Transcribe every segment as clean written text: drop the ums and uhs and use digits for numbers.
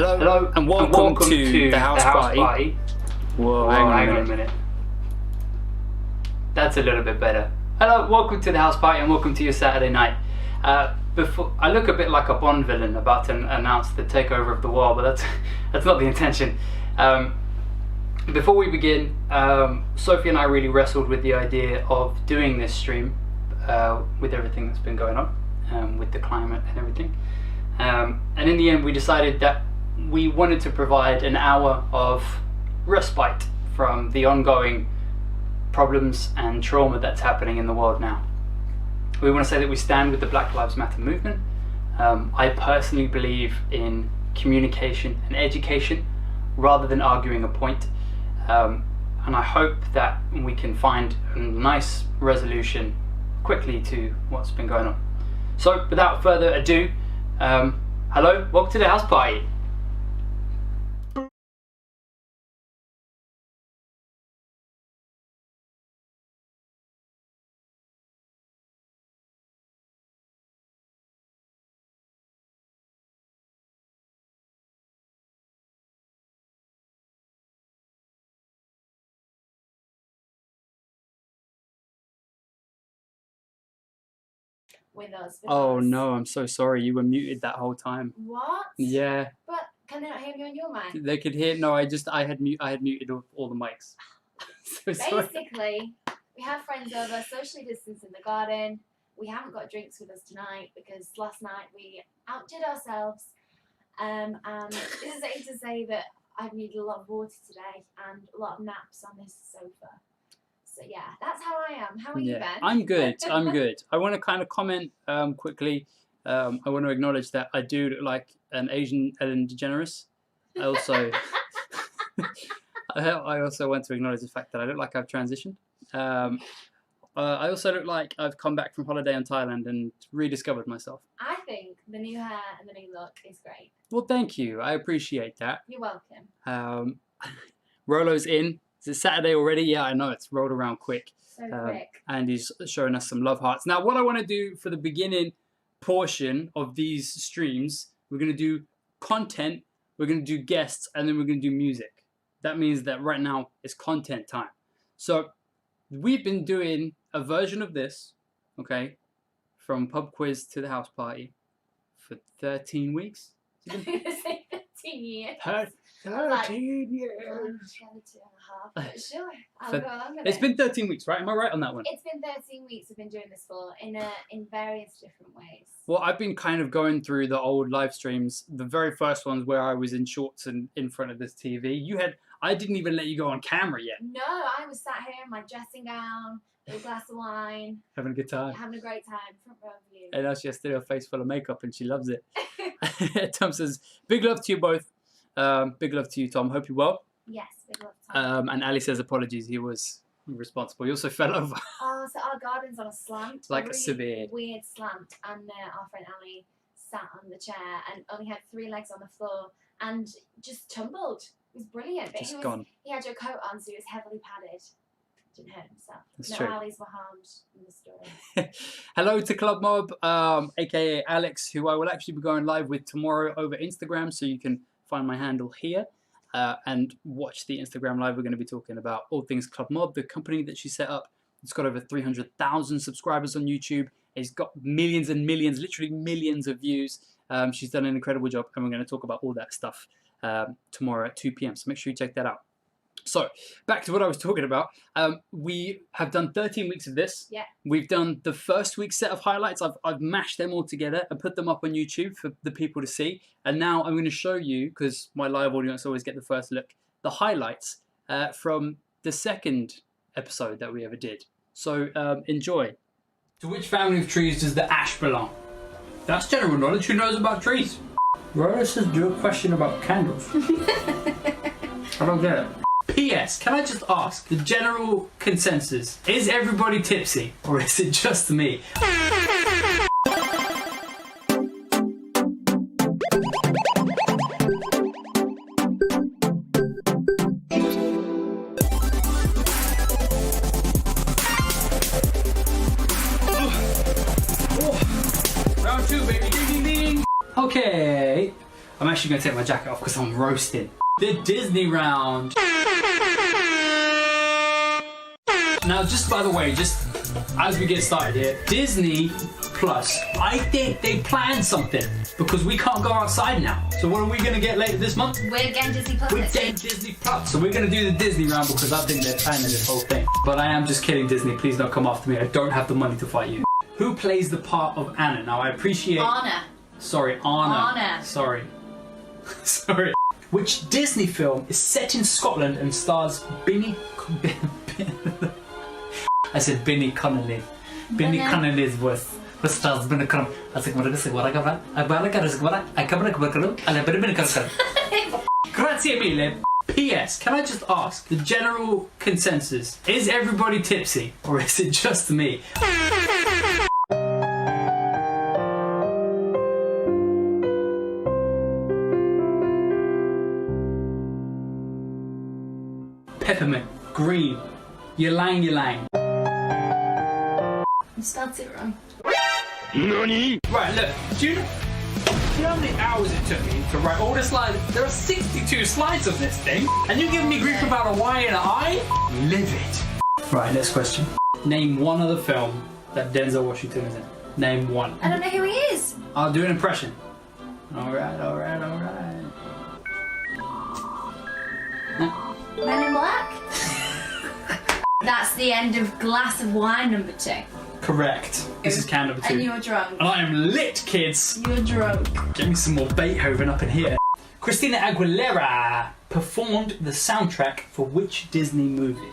Hello, and welcome to the house party. Whoa, hang on a minute. That's a little bit better. Hello, welcome to the house party and welcome to your Saturday night. Before I look a bit like a Bond villain about to announce the takeover of the world, but that's not the intention. Before we begin, Sophie and I really wrestled with the idea of doing this stream with everything that's been going on, with the climate and everything. And in the end, we decided that we wanted to provide an hour of respite from the ongoing problems and trauma that's happening in the world now. We want to say that we stand with the Black Lives Matter movement. I personally believe in communication and education rather than arguing a point. And I hope that we can find a nice resolution quickly to what's been going on. So without further ado, hello, welcome to the house party. With us. Oh no, I'm so sorry. You were muted that whole time. What? Yeah. But can they not hear me on your mic? They could hear. No, I had muted all the mics. So sorry. Basically, we have friends over, socially distanced in the garden. We haven't got drinks with us tonight because last night we outdid ourselves. And this is to say that I've needed a lot of water today and a lot of naps on this sofa. So yeah, that's how I am. How are you, Ben? I'm good. I'm good. I want to kind of comment quickly. I want to acknowledge that I do look like an Asian Ellen DeGeneres. I also, I also want to acknowledge the fact that I look like I've transitioned. I also look like I've come back from holiday in Thailand and rediscovered myself. I think the new hair and the new look is great. Well, thank you. I appreciate that. You're welcome. Rolo's in. Is it Saturday already? Yeah, I know, it's rolled around quick. So quick. And he's showing us some love hearts. Now, what I want to do for the beginning portion of these streams, we're going to do content, we're going to do guests, and then we're going to do music. That means that right now it's content time. So we've been doing a version of this, okay, from pub quiz to the house party for 13 weeks. I was going to say 13 years. 13 years. 2.5. Sure. I'll go along with It's it. been 13 weeks, right? Am I right on that one? It's been 13 weeks we've been doing this for in various different ways. Well, I've been kind of going through the old live streams, the very first ones where I was in shorts and in front of this TV. I didn't even let you go on camera yet. No, I was sat here in my dressing gown, with a glass of wine, Having a good time. having a great time, front row view. And now she has still a face full of makeup and she loves it. Tom says, big love to you both. Big love to you, Tom. Hope you're well. Yes, big love time. And Ali says apologies. He was irresponsible. He also fell over. Oh, so our garden's on a slant. Like a a really severe. weird slant. And our friend Ali sat on the chair and only had 3 legs on the floor and just tumbled. It was brilliant. But Just gone. He had your coat on, so he was heavily padded. Didn't hurt himself. That's no true. Ali's were harmed in the story. Hello to Club Mob, aka Alex, who I will actually be going live with tomorrow over Instagram, so you can find my handle here and watch the Instagram live. We're going to be talking about all things Club Mob, the company that she set up. It's got over 300,000 subscribers on YouTube. It's got millions and millions, literally millions of views. She's done an incredible job, and we're going to talk about all that stuff tomorrow at 2 p.m. So make sure you check that out. So, back to what I was talking about. We have done 13 weeks of this. Yeah. We've done the first week's set of highlights. I've mashed them all together and put them up on YouTube for the people to see. And now I'm going to show you, because my live audience always get the first look, the highlights from the second episode that we ever did. So, enjoy. To which family of trees does the ash belong? That's general knowledge. Who knows about trees? Rhoda says do a question about candles. I don't get it. P.S. Can I just ask, the general consensus, is everybody tipsy or is it just me? Round 2, baby. Ding, ding, ding. Okay. I'm actually actually going to take my jacket off because I'm roasting. The Disney round. Now, just by the way, just as we get started here, Disney Plus, I think they planned something because we can't go outside now. So what are we going to get later this month? We're getting Disney Plus. We're getting Disney Plus. So we're going to do the Disney round because I think they're planning this whole thing. But I am just kidding, Disney. Please don't come after me. I don't have the money to fight you. Who plays the part of Anna? Now, I appreciate... Anna. Sorry, Anna. Anna. Sorry. Sorry. Which Disney film is set in Scotland and stars Binny... I said Binny Connolly. Binny Connolly's voice. What stars Binny Connolly? I said, Grazie mille. P.S. Can I just ask, the general consensus, is everybody tipsy or is it just me? Peppermint, green, ylang ylang. You spelled it wrong. NANI? Right, look, do you know how many hours it took me to write all the slides? There are 62 slides of this thing, and you're giving me grief about a Y and an I? Livid. Right, next question. Name one other film that Denzel Washington is in. Name one. I don't know who he is. I'll do an impression. Alright. Men in Black? That's the end of glass of wine number 2. Correct. This is can number 2. And you're drunk. And I am lit, kids. You're drunk. Give me some more Beethoven up in here. Christina Aguilera performed the soundtrack for which Disney movie?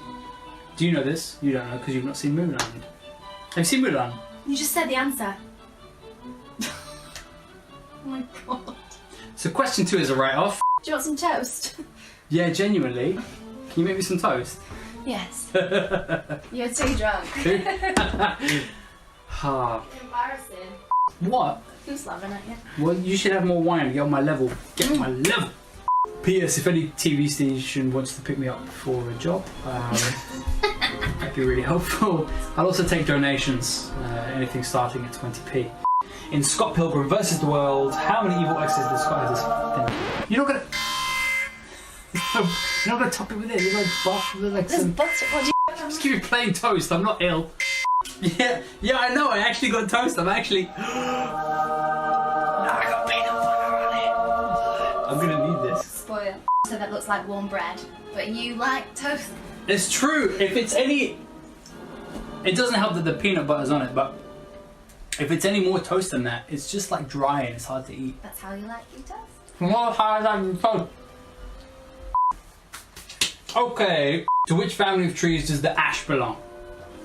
Do you know this? You don't know because you've not seen Mulan. Have you seen Mulan? You just said the answer. Oh my god. So question 2 is a write-off. Do you want some toast? Yeah, genuinely. Can you make me some toast? Yes. You're too drunk. Embarrassing. What? Who's laughing at you? Well, you should have more wine to get on my level. Get on my level. P.S. If any TV station wants to pick me up for a job, that'd be really helpful. I'll also take donations, anything starting at 20p. In Scott Pilgrim vs. the World, how many evil exes does Scott have this thing? You're not gonna... You're not gonna top it with it. You're like buff. Like There's some... butter. What do you... Just give me plain toast. I'm not ill. Yeah, I know. I actually got toast. I'm actually. I got peanut butter on it. I'm gonna need this. Spoil. So that looks like warm bread, but you like toast. It's true. If it's any, it doesn't help that the peanut butter's on it, but if it's any more toast than that, it's just like dry and it's hard to eat. That's how you like your toast. More hard than toast. Okay, to which family of trees does the ash belong?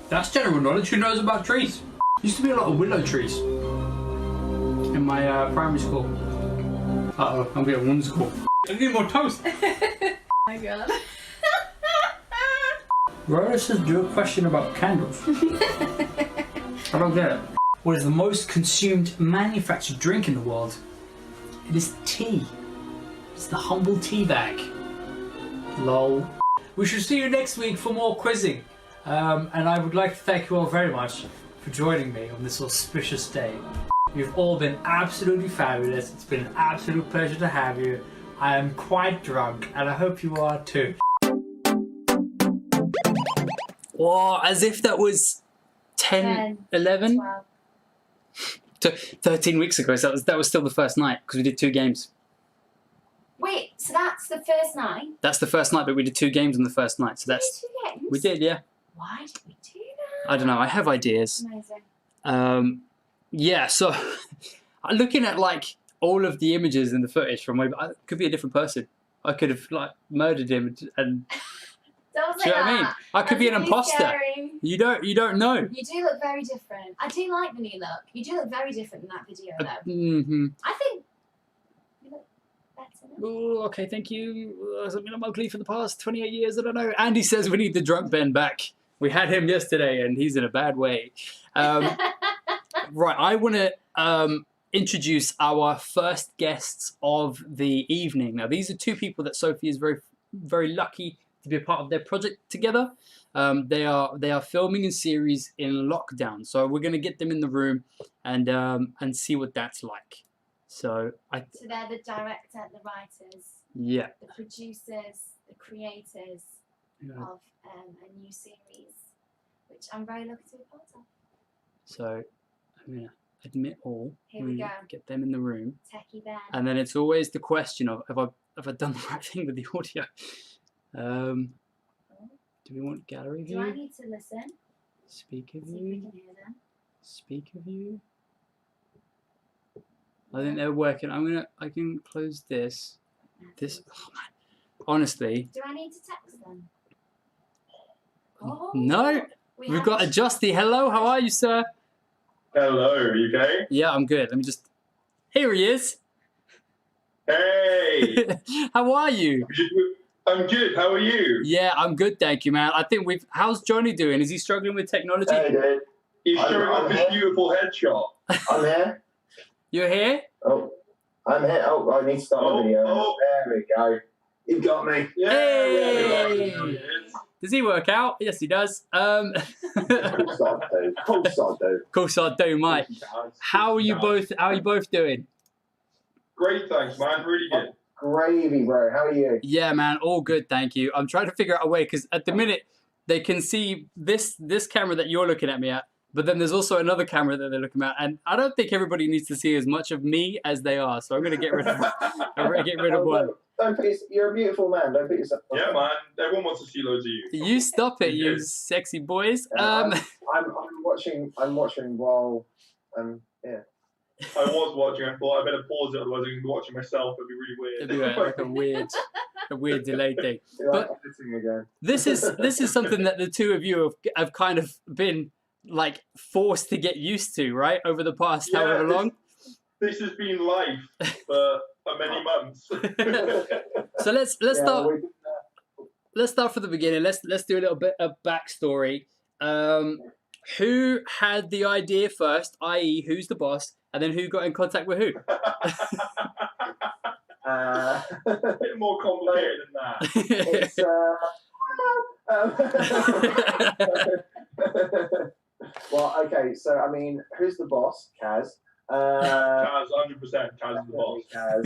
That's general knowledge. Who knows about trees? Used to be a lot of willow trees in my primary school. Uh-oh, I'm getting one school. I need more toast. Oh my god. Rhoda says do a question about candles. I don't get it. What is the most consumed manufactured drink in the world? It is tea. It's the humble tea bag. Lol. We shall see you next week for more quizzing. And I would like to thank you all very much for joining me on this auspicious day. You've all been absolutely fabulous. It's been an absolute pleasure to have you. I am quite drunk and I hope you are too. Whoa, as if that was 10 11? 12. 13 weeks ago, so that was still the first night because we did 2 games. Wait, so that's the first night? That's the first night, but we did 2 games on the first night, so that's... We did 2 games? We did, yeah. Why did we do that? I don't know, I have ideas. Amazing. Yeah, so looking at like all of the images in the footage from way, I could be a different person. I could have like murdered him and Don't do say you know what I that. mean? I could be an That's really imposter. scary. You don't know. You do look very different. I do like the new look. You do look very different in that video though. Mm-hmm. I think you look better now. Oh, okay, thank you. I've been ugly for the past 28 years. I don't know. Andy says we need the drunk Ben back. We had him yesterday, and he's in a bad way. Right, I want to introduce our first guests of the evening. Now, these are 2 people that Sophie is very, very lucky to be a part of their project together. They are filming a series in lockdown, so we're going to get them in the room and see what that's like. So So they're the director, the writers, yeah. the producers, the creators of a new series, which I'm very lucky to be part of. So I'm gonna admit all. Here we go. Get them in the room. Techie Ben. And then it's always the question of have I done the right thing with the audio? Do we want gallery view? Do I need to listen? Speaker See if we view. can hear them. Speaker view. I think they're working. I can close this. This. Oh man. Honestly. Do I need to text them? Oh, no. We've got a Justy. Hello. How are you, sir? Hello. Are you okay? Yeah, I'm good. Let me just. Here he is. Hey. How are you? I'm good. How are you? Yeah, I'm good, thank you, man. I think how's Johnny doing? Is he struggling with technology? Hey, dude. He's showing off his beautiful headshot. I'm here. You're here? Oh, I'm here. Oh, I need to start my video. Oh. There we go. You've got me. Yeah. Hey. Does he work out? Yes, he does. Of course I do. Of course I do. Of course I do, mate. How are you both doing? Great, thanks, man. Really good. Gravy, bro. How are you? Yeah, man, all good, thank you. I'm trying to figure out a way because at the minute they can see this camera that you're looking at me at, but then there's also another camera that they're looking at, and I don't think everybody needs to see as much of me as they are. So I'm gonna get rid of one. You're a beautiful man. Don't put yourself. Yeah, man. Everyone wants to see loads of you. You stop it, you sexy boys. I'm watching. I'm watching while yeah. I was watching. I thought I better pause it, otherwise I'm going to be watching myself. It'd be really weird. It'd be like a weird delay thing. But again. This is something that the two of you have kind of been like forced to get used to, right? Over the past however long. This has been life for many months. So let's start from the beginning. Let's do a little bit of backstory. Who had the idea first, i.e., who's the boss, and then who got in contact with who? A bit more complicated than that. Well, okay, so I mean, who's the boss? Kaz. Kaz, 100%. Kaz is the boss. Kaz.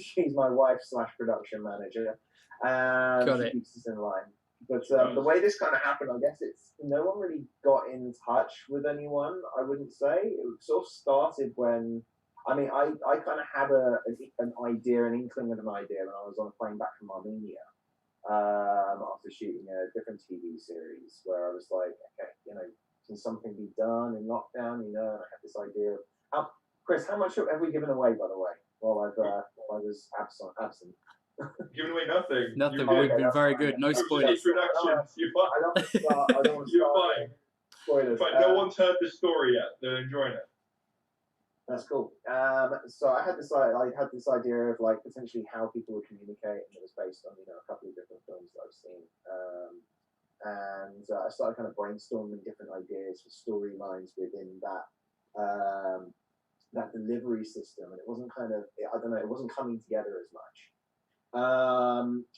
She's my wife / production manager. Got she it. keeps us in line. But the way this kind of happened, I guess it's no one really got in touch with anyone. I wouldn't say it sort of started when I kind of had an idea, an inkling of an idea when I was on a plane back from Armenia after shooting a different TV series where I was like, okay, can something be done in lockdown? And I had this idea of Chris, how much have we given away, by the way, while I was absent? Giving away nothing. Nothing. We've been very good. No spoilers. Productions. You're fine. I don't want to start. I don't want to You're start fine. spoilers. But no one's heard the story yet. They're enjoying it. That's cool. So I had this idea of like potentially how people would communicate, and it was based on a couple of different films that I've seen. And I started kind of brainstorming different ideas for storylines within that delivery system, and it wasn't it wasn't coming together as much.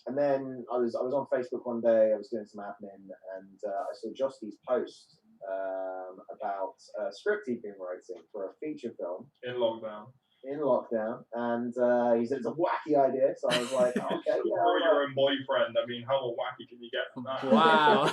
And then I was on Facebook one day. I was doing some admin, and I saw Josty's post about a script he'd been writing for a feature film in lockdown. And he said it's a wacky idea. So I was like, okay, yeah. For your own boyfriend, I mean, how wacky can you get from that? Wow.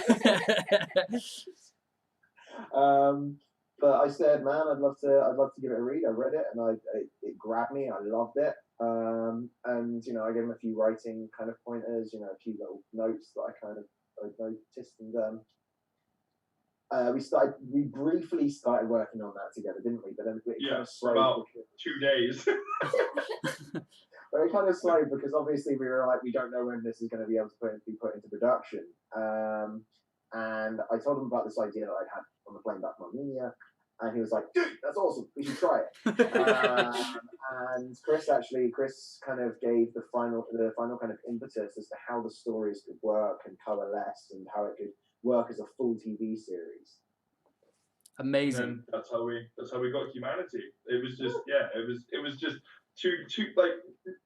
But I said, man, I'd love to give it a read. I read it, and it grabbed me. I loved it. And I gave him a few writing kind of pointers, a few little notes that I noticed, and we briefly started working on that together, didn't we? But then it kind of slowed about 2 days. But it kind of slowed because obviously we were like, we don't know when this is going to be able to be put into production. And I told him about this idea that I'd had on the plane back from Armenia. And he was like, dude, that's awesome. We should try it. And Chris kind of gave the final kind of impetus as to how the stories could work and coalesce and how it could work as a full TV series. Amazing. And that's how we got Humanity. It was just it was just two like,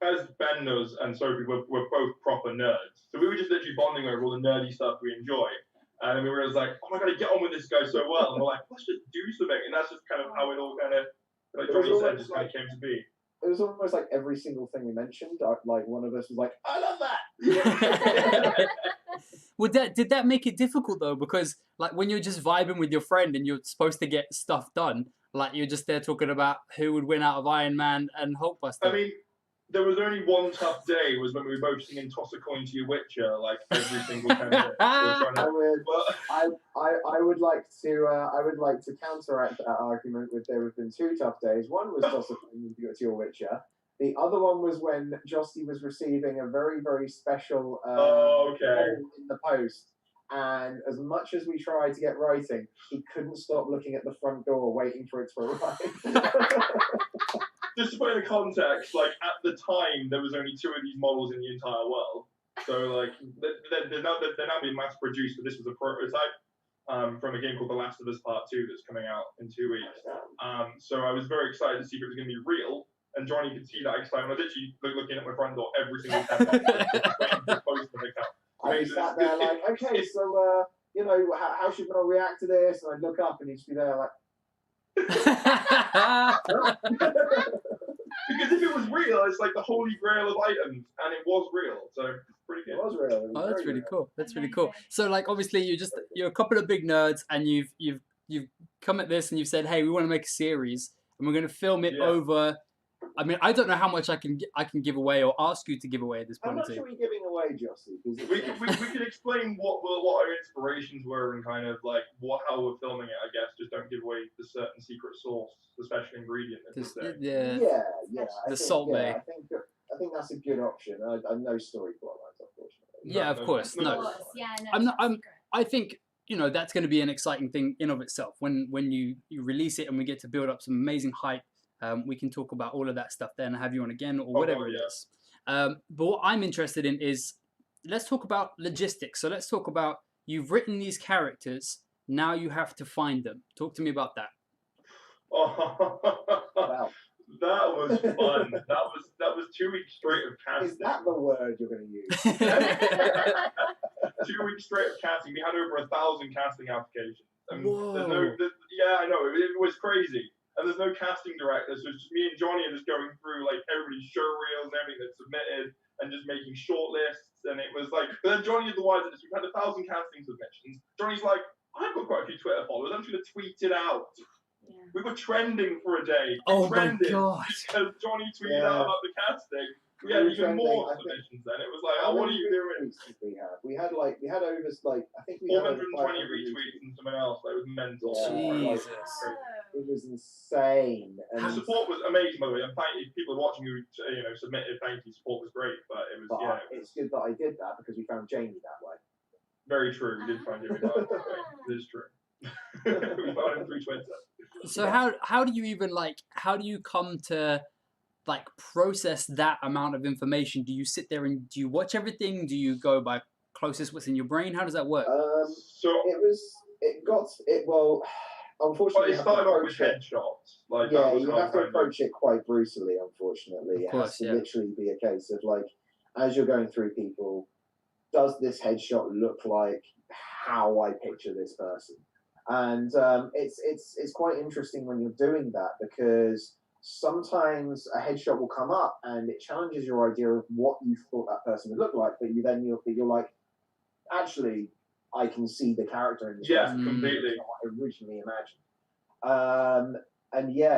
as Ben knows and Sophie, we're both proper nerds. So we were just literally bonding over all the nerdy stuff we enjoy. And we were just like, oh my god, I get on with this guy so well. And we're like, let's just do something. And that's just kind of how it all kind of Like It was Johnny said, almost just kind of came to be. It was almost like every single thing we mentioned. Like one of us was like, "I love that." Did that make it difficult though? Because like when you're just vibing with your friend and you're supposed to get stuff done, like you're just there talking about who would win out of Iron Man and Hulkbuster. I mean, there was only one tough day, was when we were both singing "Toss a Coin to Your Witcher" like every single 10 minutes. I would like to counteract that argument with there have been 2 tough days. One was Toss a Coin to Your Witcher. The other one was when Josty was receiving a very, very special okay. poll in the post. And as much as we tried to get writing, he couldn't stop looking at the front door, waiting for it to arrive. Just to put in context, like at the time, there was only 2 of these models in the entire world. So like they're now being mass produced, but this was a prototype from a game called The Last of Us Part 2 that's coming out in 2 weeks. So I was very excited to see if it was going to be real. And Johnny could see that excitement. I was literally looking at my front door every single 10 minutes, waiting for the postman to come. I sat there like, okay, so how should I react to this? And I'd look up and he'd be there like. Because if it was real, it's like the holy grail of items, and it was real, so it's pretty good. It was real. Oh, that's really cool. That's really cool. So like obviously you're a couple of big nerds and you've come at this and you've said, hey, we want to make a series and we're going to film it over. I mean, I don't know how much I can give away or ask you to give away at this point. How much are we giving away, Jossie? We could explain what our inspirations were and kind of like how we're filming it. I guess just don't give away the certain secret sauce, the special ingredient. Yeah. The Salt Bay. I think that's a good option. I know story plot lines, unfortunately. Yeah, of course. No. I think that's going to be an exciting thing in of itself when you release it and we get to build up some amazing hype. We can talk about all of that stuff then and have you on again or whatever it is. But what I'm interested in is, let's talk about logistics. So let's talk about, you've written these characters, now you have to find them. Talk to me about that. Wow. That was fun. that was 2 weeks straight of casting. Is that the word you're going to use? 2 weeks straight of casting. We had over 1,000 casting applications. Whoa. I know. It was crazy. And there's no casting director, so it's just me and Johnny are just going through like everybody's show reels and everything that's submitted and just making short lists. And it was like, but then Johnny is the wise of this. We've had 1,000 casting submissions. Johnny's like, I've got quite a few Twitter followers. I'm just going to tweet it out. Yeah. We were trending for a day. Oh my god! Because Johnny tweeted out about the casting. We had even more submissions then. It was like, what are you doing? We had over I think we 420 retweets and something else. It was mental. Jesus. It was insane. And the support was amazing, by the way. And if people are watching who submitted, thank you. Support was great, but it was it's good that I did that because we found Jamie that way. Very true. We did find Jamie that way. It is true. We found him through Twitter. So how do you come to process that amount of information? Do you sit there and do you watch everything? Do you go by closest what's in your brain? How does that work? Unfortunately, it started off with headshots. You have to approach it quite brutally, unfortunately. It has to literally be a case of as you're going through people, does this headshot look like how I picture this person? And it's quite interesting when you're doing that because sometimes a headshot will come up and it challenges your idea of what you thought that person would look like, but you're like, actually, I can see the character in this. Yeah, completely. What I originally imagined.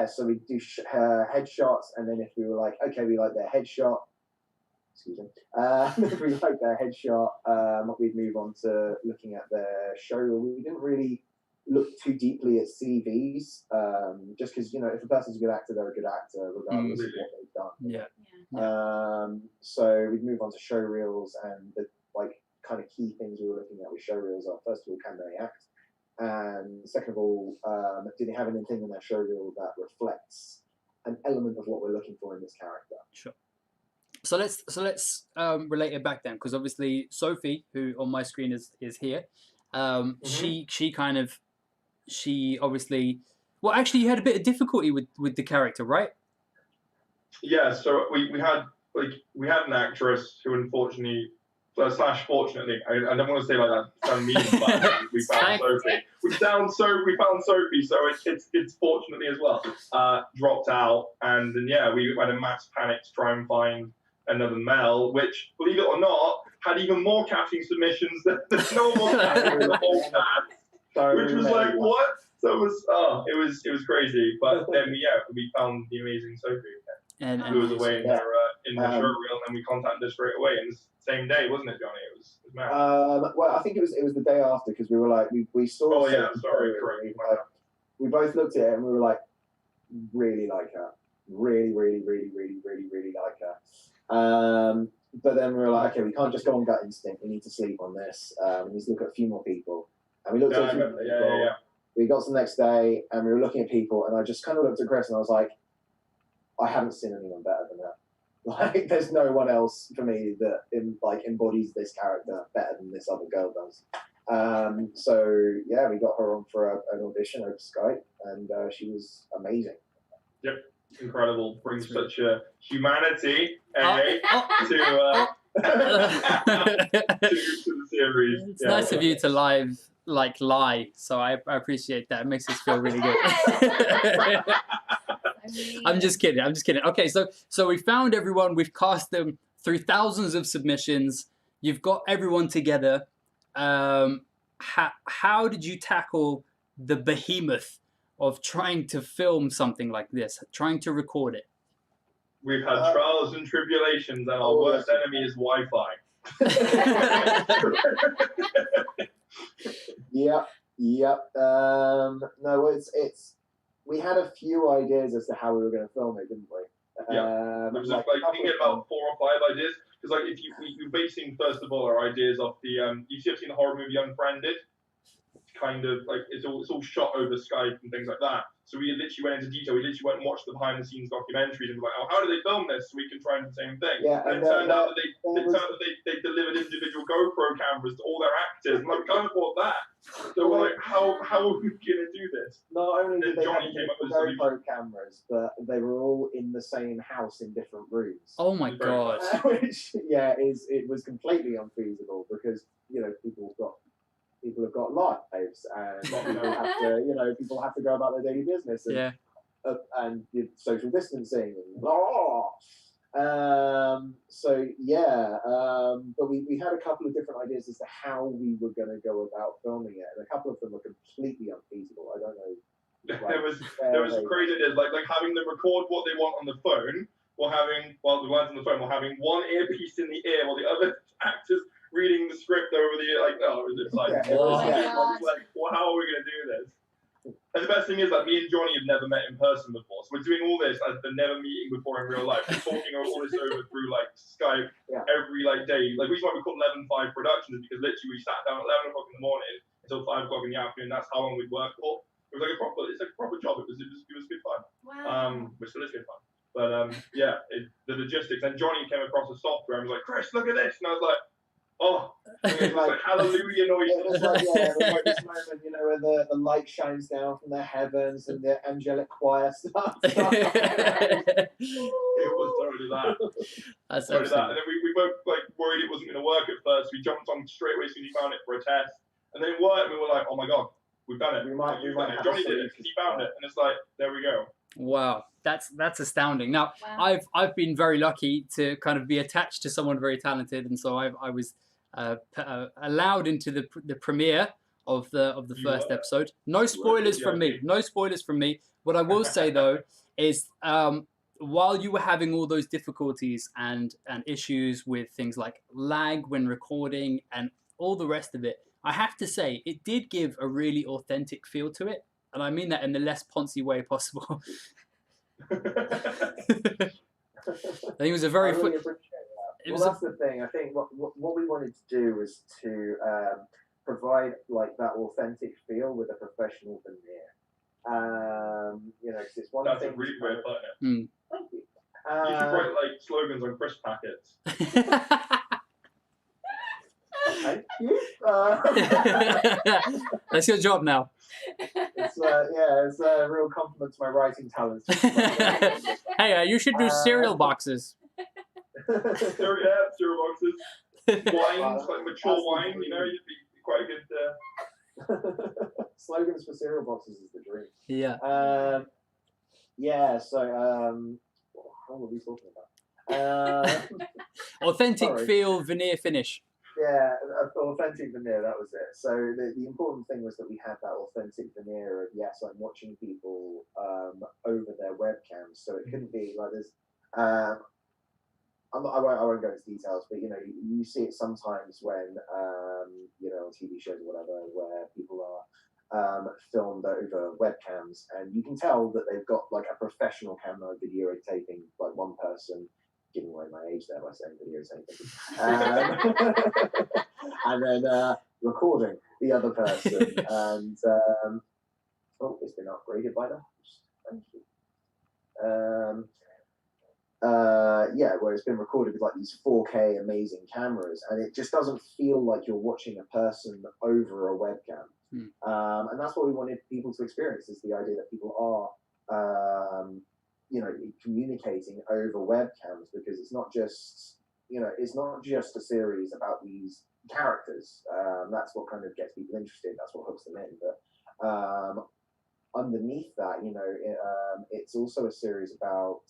So we do headshots, and then if we were like, okay, we like their headshot. Excuse me. If we like their headshot, we'd move on to looking at their show. We didn't really look too deeply at CVs, just because if a person's a good actor, they're a good actor, regardless of what they've done. Yeah. So we'd move on to show reels, and the kind of key things we were looking at with show reels are, first of all, can they act, and second of all, do they have anything in their show reel that reflects an element of what we're looking for in this character? Sure. So let's relate it back then, because obviously Sophie, who on my screen is here, she obviously, well, actually, you had a bit of difficulty with the character, right? Yeah. So we had an actress who unfortunately slash fortunately, I don't want to say like that. Sound mean, but we found Sophie. We found Sophie, so it's fortunately as well. Dropped out, and then yeah, we had a mass panic to try and find another Mel, which, believe it or not, had even more casting submissions than the normal casting in the whole cast, which was like what? So it was crazy. But then we found the amazing Sophie again, who was away in her showreel, and we contacted her straight away. And the same day, wasn't it, Johnny? It was mad. Well, I think it was the day after, because we were like we saw. Oh yeah, sorry, correct. We both looked at it and we were like, really like her, really like her. But then we were like, okay, we can't just go on gut instinct. We need to sleep on this. We need to look at a few more people. And we looked at a few more people. We got to the next day and we were looking at people, and I just kind of looked at Chris and I was like, I haven't seen anyone better than her. Like, there's no one else for me that embodies this character better than this other girl does. So yeah, we got her on for an audition over Skype, and she was amazing. Yep, incredible. Brings such a humanity to the series. It's nice of you to lie, so I appreciate that. It makes us feel really good. I'm just kidding. Okay, so we found everyone. We've cast them through thousands of submissions. You've got everyone together. How did you tackle the behemoth of trying to film something like this, trying to record it? We've had trials and tribulations, and our worst enemy is Wi-Fi. Yep. No, it's. We had a few ideas as to how we were going to film it, didn't we? Yeah. It was like we can get about 4 or 5 ideas, because like if we're basing first of all our ideas off the you've seen the horror movie Unfriended. Kind of like it's all shot over Skype and things like that. So we literally went into detail. We literally went and watched the behind the scenes documentaries and were like, oh, how do they film this? So we can try and do the same thing. Yeah, and it turned out that they delivered individual GoPro cameras to all their actors. And like, we can't afford that. So we're like, how are we gonna do this? Not only did they Johnny have GoPro cameras, but they were all in the same house in different rooms. Oh my god! Which it was completely unfeasible, because people have got lives, and people have to go about their daily business, and and social distancing and blah. But we had a couple of different ideas as to how we were going to go about filming it, and a couple of them were completely unfeasible. I don't know. There was crazy ideas like having them record what they want on the phone, or having the ones on the phone, or having one earpiece in the ear while the other actors reading the script over the ear. Like, oh, it was just like, well, how are we going to do this? And the best thing is that me and Johnny have never met in person before, so we're doing all this as the never meeting before in real life. We're talking all this over through like Skype every day. Like, the reason why we call 11-5 productions is because literally we sat down at 11 o'clock in the morning until 5 o'clock in the afternoon. That's how long we'd work for. It was like a proper job. It was good fun. Wow. Which still is good fun. But the logistics. And Johnny came across the software and was like, Chris, look at this, and I was like, oh, it was like hallelujah noise. It was like, it was like this moment, where the light shines down from the heavens and the angelic choir starts. It was totally that. That's totally that. And then we both like worried it wasn't going to work at first. We jumped on straight away as soon as we found it for a test, and then it worked. And we were like, oh my god, we've done it. We might Johnny did it because he found it, and it's like, there we go. Wow, that's astounding. Now, I've been very lucky to kind of be attached to someone very talented, and so I was allowed into the premiere of the first episode. No spoilers from me. No spoilers from me. What I will say though is, while you were having all those difficulties and issues with things like lag when recording and all the rest of it, I have to say it did give a really authentic feel to it. And I mean that in the less poncy way possible. I think it was a very... Really that's the thing. I think what we wanted to do was to provide like that authentic feel with a professional veneer. Because it's one thing... That's a really way of putting it. Thank you. You should write like slogans on crisp packets. Thank you. That's your job now. It's a real compliment to my writing talents. Hey, you should do cereal boxes. Cereal boxes. wines, like mature wine. You know, you'd be quite a good. Slogans for cereal boxes is the dream. Yeah. Yeah. So, what were we talking about? Authentic Sorry. feel, veneer finish. Yeah, authentic veneer, that was it. So the important thing was that we had that authentic veneer of, yes, I'm watching people over their webcams. So it couldn't be like there's, I won't go into details, but, you know, you see it sometimes when, you know, on TV shows or whatever, where people are filmed over webcams, and you can tell that they've got like a professional camera videotaping like one person, giving away my age there by saying videotaping, and then recording the other person, and oh, it's been upgraded by now. Thank you. Yeah, where it's been recorded with like these 4K amazing cameras, and it just doesn't feel like you're watching a person over a webcam. And that's what we wanted people to experience, is the idea that people are, you know, communicating over webcams, because it's not just, you know, it's not just a series about these characters. That's what kind of gets people interested. That's what hooks them in. But underneath that, you know, it's also a series about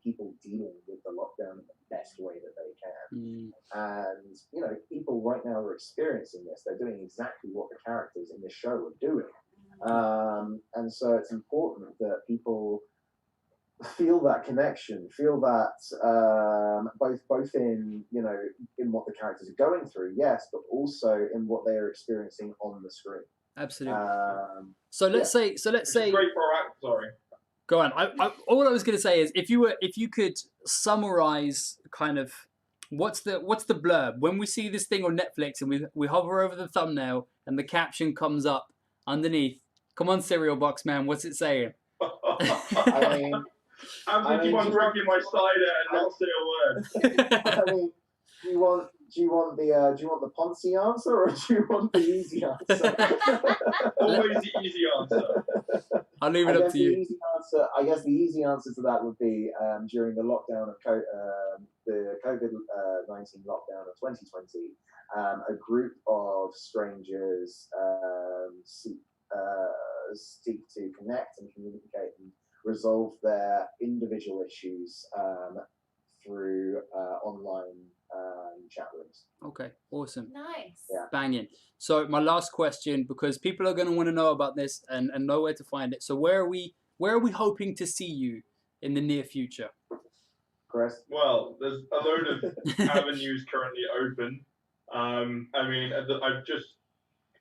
people dealing with the lockdown in the best way that they can. And, you know, people right now are experiencing this. They're doing exactly what the characters in this show are doing. And so it's important that people feel that connection, feel that both in, you know, in what the characters are going through, yes, but also in what they are experiencing on the screen. Absolutely. So let's say. Great for our act. Sorry. Go on. All I was going to say is, if you could summarize kind of what's the blurb when we see this thing on Netflix and we hover over the thumbnail and the caption comes up underneath. Come on, cereal box man, what's it saying? I mean, I'm going to keep on drinking my cider and not say a word. I mean, do you want the Ponzi answer, or do you want the easy answer? Always the easy answer. I'll leave it up to you. I guess the easy answer to that would be during the lockdown of the COVID-19 lockdown of 2020, a group of strangers seek to connect and communicate and resolve their individual issues through online chat rooms. Okay, awesome. Nice. Yeah. Banging. So my last question, because people are going to want to know about this and know where to find it. So where are we hoping to see you in the near future? Chris? Well, there's a load of avenues currently open. I mean, I've just.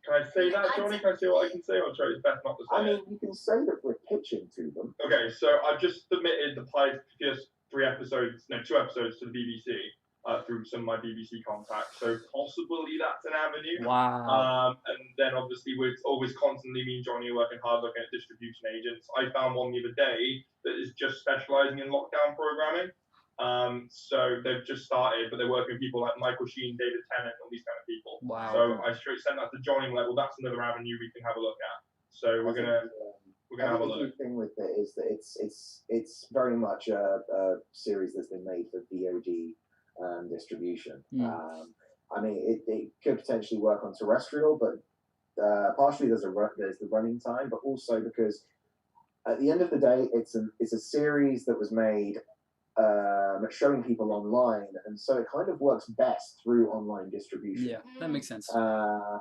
Can I say that, Johnny? Can I say what I can say? Or try it's best not to say I mean, you can say that we're pitching to them. Okay, so I've just submitted the first 2 episodes to the BBC through some of my BBC contacts. So possibly that's an avenue. Wow. And then obviously it's always constantly me and Johnny are working hard looking at distribution agents. I found one the other day that is just specialising in lockdown programming. So they've just started, but they're working with people like Michael Sheen, David Tennant, all these kind of people. Wow. So I straight sent that to Johnny, like, well, that's another avenue we can have a look at. So we're gonna have a look. The key thing with it is that it's very much a series that's been made for VOD distribution. I mean, it could potentially work on terrestrial, but partially there's the running time, but also because at the end of the day, it's a series that was made showing people online, and so it kind of works best through online distribution. Yeah, that makes sense. I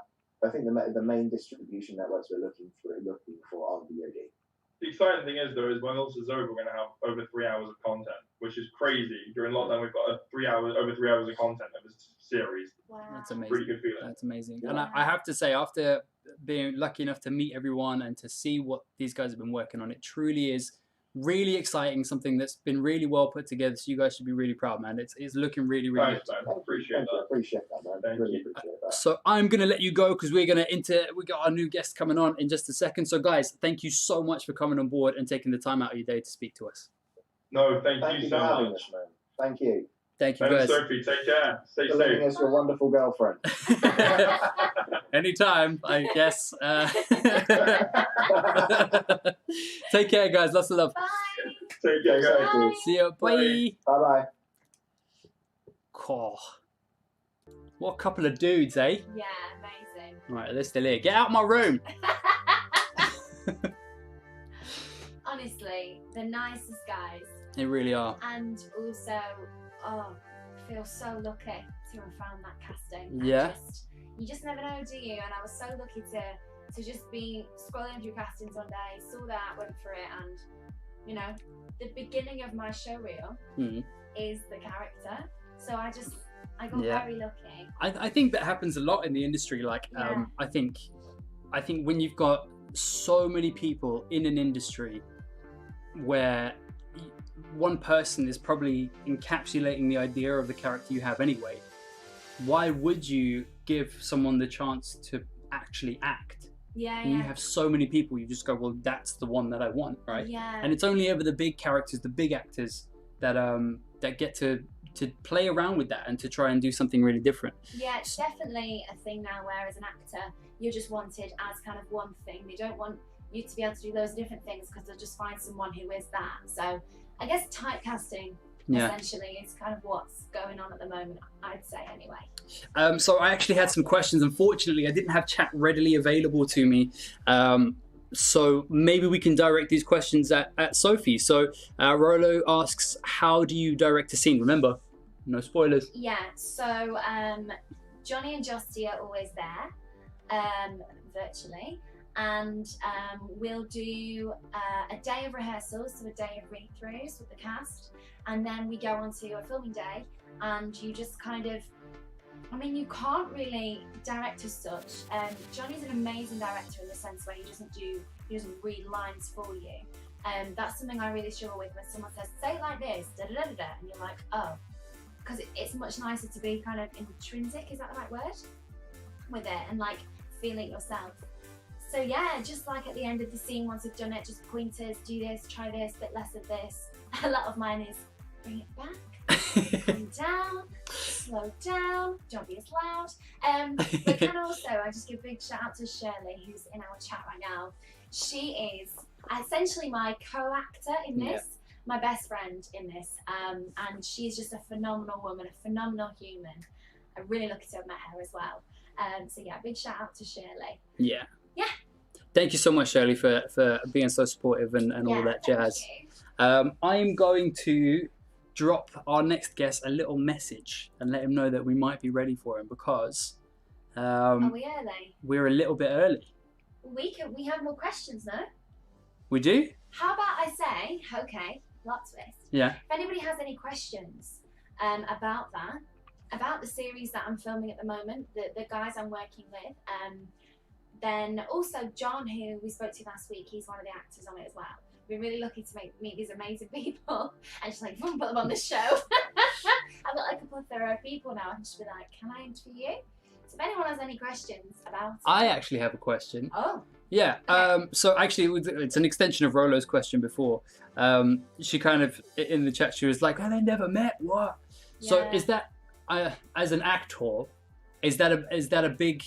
think the main distribution networks we're looking for are VOD. The exciting thing is, though, is when this is over, we're going to have over 3 hours of content, which is crazy. During lockdown, we've got over 3 hours of content of this series. Wow. That's amazing. Pretty good feeling. That's amazing. Yeah. And I have to say, after being lucky enough to meet everyone and to see what these guys have been working on, it truly is really exciting, something that's been really well put together, so you guys should be really proud, man. It's looking really, really Thanks, good. man. Appreciate that. Appreciate that, man. Thank Really you. appreciate that. So I'm gonna let you go because we got our new guest coming on in just a second. So guys, thank you so much for coming on board and taking the time out of your day to speak to us. No, thank Thank you you so for having much. us, man. Thank you. Thank you, Thanks, guys. Sophie. Take care. Stay For letting safe. us your wonderful girlfriend. Anytime, I guess. Take care, guys. Lots of love. Bye. Take care, guys. Bye. See you. Bye. Bye bye. Cool. What a couple of dudes, eh? Yeah, amazing. Right, they're still here. Get out of my room. Honestly, the nicest guys. They really are. And also, I feel so lucky to have found that casting. Yeah. You just never know, do you? And I was so lucky to just be scrolling through castings one day, saw that, went for it, and you know, the beginning of my show reel is the character. So I got very lucky. I think that happens a lot in the industry. Like, I think when you've got so many people in an industry where one person is probably encapsulating the idea of the character you have anyway, why would you give someone the chance to actually act? Yeah, and you have so many people, you just go, well, that's the one that I want, right? Yeah. And it's only ever the big characters, the big actors that get to play around with that and to try and do something really different. Yeah, it's definitely a thing now where as an actor you're just wanted as kind of one thing. They don't want you to be able to do loads of different things because they'll just find someone who is that. So I guess typecasting essentially is kind of what's going on at the moment, I'd say anyway. So I actually had some questions. Unfortunately, I didn't have chat readily available to me. So maybe we can direct these questions at Sophie. So Rolo asks, how do you direct a scene? Remember, no spoilers. Yeah, so Johnny and Justy are always there, virtually. And we'll do a day of rehearsals, so a day of read-throughs with the cast, and then we go on to a filming day, and you just kind of, I mean, you can't really direct as such. Johnny's an amazing director in the sense where he doesn't read lines for you. That's something I really struggle with when someone says, say it like this, da da da da, and you're like, oh, because it's much nicer to be kind of intrinsic, is that the right word? With it, and like feel it yourself. So yeah, just like at the end of the scene, once we've done it, just pointers, do this, try this, bit less of this. A lot of mine is bring it back, calm down, slow down, don't be as loud. But can also, I just give a big shout out to Shirley, who's in our chat right now. She is essentially my co-actor in this, my best friend in this, and she's just a phenomenal woman, a phenomenal human. I'm really lucky to have met her as well. So yeah, big shout out to Shirley. Yeah. Yeah. Thank you so much, Shirley, for being so supportive and all that jazz. I'm going to drop our next guest a little message and let him know that we might be ready for him because Are we early? we're a little bit early. We have more questions, no? We do? How about I say, okay, plot twist. Yeah. If anybody has any questions about that, about the series that I'm filming at the moment, the guys I'm working with, then also John, who we spoke to last week, he's one of the actors on it as well. We're really lucky to meet these amazing people and just like put them on the show. I've got like a plethora of people now. I can just be like, can I interview you? So if anyone has any questions about it. I actually have a question. Oh. Yeah. So actually, it's an extension of Rolo's question before. She kind of, in the chat, she was like, oh, they never met, what? Yeah. So is that, as an actor, is that a big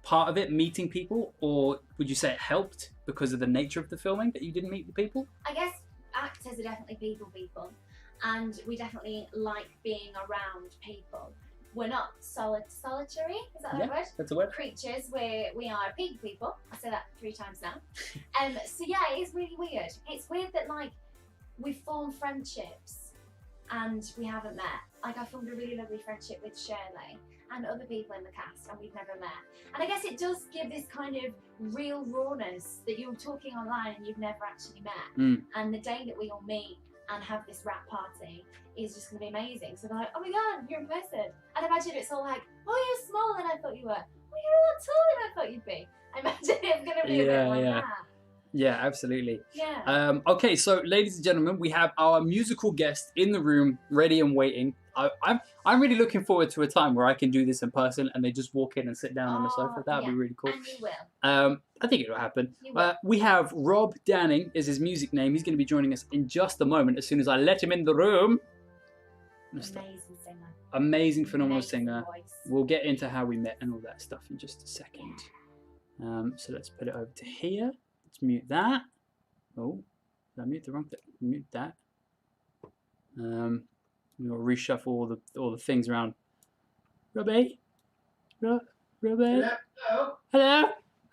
part of it, meeting people, or would you say it helped because of the nature of the filming that you didn't meet the people? I guess actors are definitely people, and we definitely like being around people. We're not solitary, is that the word? That's a word. Creatures, we are people. I say that 3 times now. So yeah, it's really weird. It's weird that like we form friendships and we haven't met. Like I formed a really lovely friendship with Shirley and other people in the cast, and we've never met. And I guess it does give this kind of real rawness that you're talking online and you've never actually met. And the day that we all meet and have this rap party is just going to be amazing. So they're like, oh my god, you're in person. And imagine it's all like, oh, you're smaller than I thought you were. Oh, you're a lot taller than I thought you'd be. I imagine it's going to be a bit like that. Yeah, absolutely. Yeah. Okay, so ladies and gentlemen, we have our musical guest in the room, ready and waiting. I'm really looking forward to a time where I can do this in person and they just walk in and sit down on the sofa. That would be really cool. And you will. I think it'll happen. You will. We have Rob Danning is his music name. He's going to be joining us in just a moment as soon as I let him in the room. Amazing singer. Amazing, phenomenal Amazing singer. voice. We'll get into how we met and all that stuff in just a second. So let's put it over to here. Let's mute that. Oh, did I mute the wrong thing? Mute that. We'll reshuffle all the things around. Robbie, Robbie? Hello, Hello?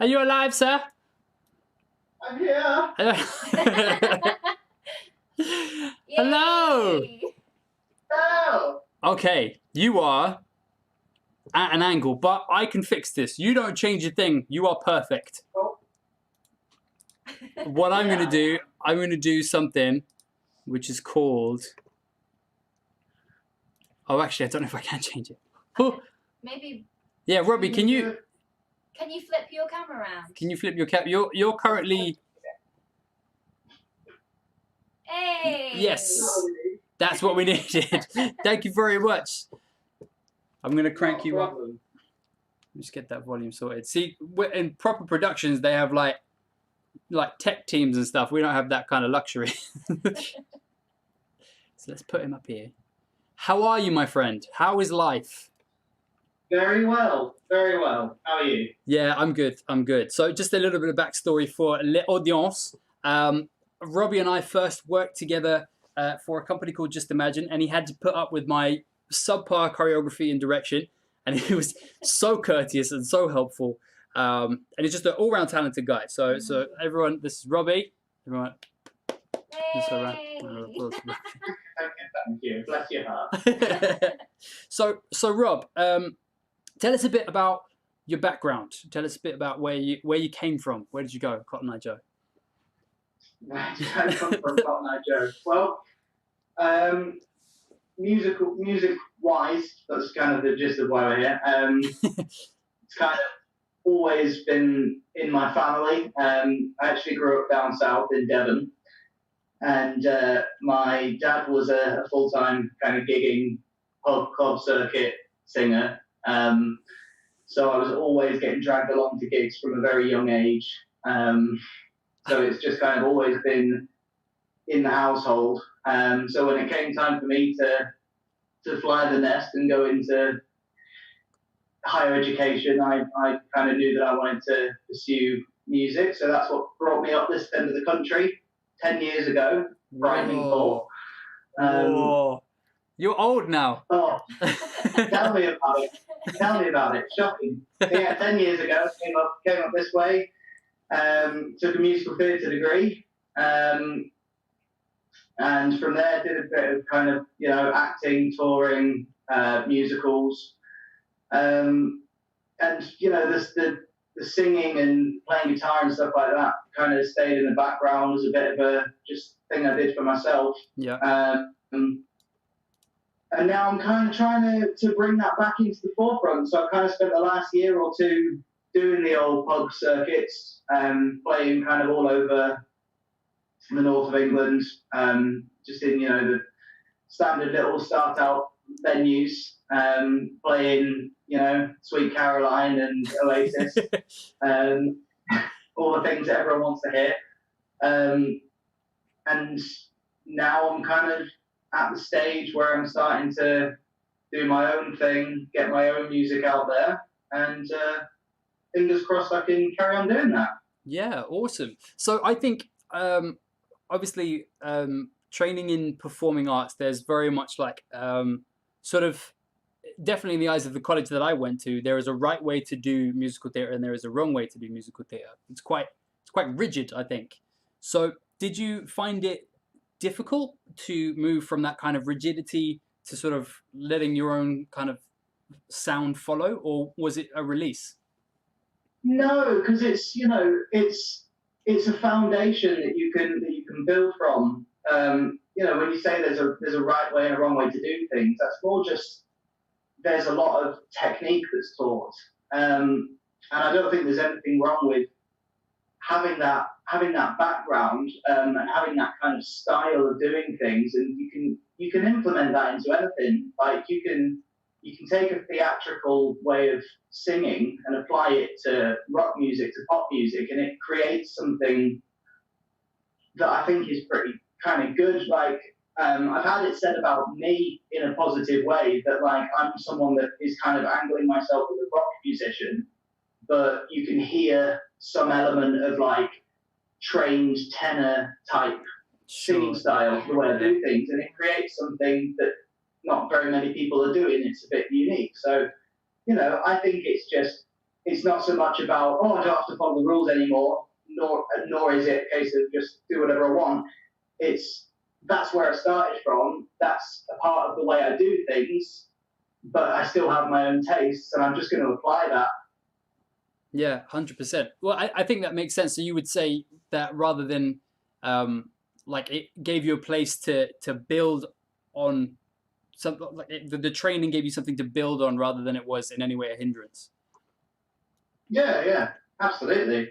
Are you alive, sir? I'm here. Hello? Yay! Hello. Okay, you are at an angle, but I can fix this. You don't change a thing. You are perfect. Oh. What I'm going to do something which is called... Oh, actually, I don't know if I can change it. Oh, Maybe. yeah, Robbie, can you Can you flip your camera around? flip your cap? You're currently... Hey! Yes, that's what we needed. Thank you very much. I'm going to crank you up. Just get that volume sorted. See, in proper productions, they have like tech teams and stuff. We don't have that kind of luxury. So let's put him up here. How are you, my friend? How is life? Very well, very well. How are you? Yeah, I'm good. I'm good. So just a little bit of backstory for l'audience. Robbie and I first worked together for a company called Just Imagine, and he had to put up with my subpar choreography and direction, and he was so courteous and so helpful. And he's just an all-round talented guy. So everyone, this is Robbie. Everyone, let's go around. Thank you. Bless your heart. So Rob, tell us a bit about your background. Tell us a bit about where you came from. Where did you go, Cotton Eye Joe? Where did I come from, Cotton Eye Joe? Well, music-wise, that's kind of the gist of why we're here. It's kind of always been in my family. I actually grew up down south in Devon. And my dad was a full-time kind of gigging club circuit singer. So I was always getting dragged along to gigs from a very young age. So it's just kind of always been in the household. So when it came time for me to fly the nest and go into higher education, I kind of knew that I wanted to pursue music. So that's what brought me up this end of the country 10 years ago. Frightening thought. Whoa. You're old now. Oh, tell me about it. Tell me about it. Shocking. So yeah, 10 years ago, came up this way. Took a musical theatre degree. And from there, did a bit of kind of, acting, touring, musicals. And, the singing and playing guitar and stuff like that kind of stayed in the background as a bit of a just thing I did for myself. Yeah. And now I'm kind of trying to bring that back into the forefront. So I've kind of spent the last year or two doing the old pub circuits, playing kind of all over the north of England, just in, the standard little start-out venues, playing, Sweet Caroline and Oasis, all the things that everyone wants to hear. And now I'm kind of at the stage where I'm starting to do my own thing, get my own music out there, and fingers crossed I can carry on doing that. Yeah, awesome. So I think, obviously, training in performing arts, there's very much like sort of definitely in the eyes of the college that I went to, there is a right way to do musical theatre and there is a wrong way to do musical theatre. It's quite rigid, I think. So did you find it difficult to move from that kind of rigidity to sort of letting your own kind of sound follow, or was it a release? No, because it's a foundation that you can build from. When you say there's a right way and a wrong way to do things, that's more just there's a lot of technique that's taught, and I don't think there's anything wrong with having that background and having that kind of style of doing things, and you can implement that into anything. Like you can take a theatrical way of singing and apply it to rock music, to pop music, and it creates something that I think is pretty kind of good. Like I've had it said about me in a positive way that like I'm someone that is kind of angling myself as a rock musician, but you can hear some element of like trained tenor type singing style, the way I do things, and it creates something that not very many people are doing. It's a bit unique. So, I think it's not so much about, oh, I don't have to follow the rules anymore, nor is it a case of just do whatever I want. That's where I started from. That's a part of the way I do things, but I still have my own tastes, and I'm just going to apply that. Yeah, 100%. Well, I think that makes sense. So you would say that rather than like it gave you a place to build on something, like the training gave you something to build on rather than it was in any way a hindrance. Yeah, absolutely.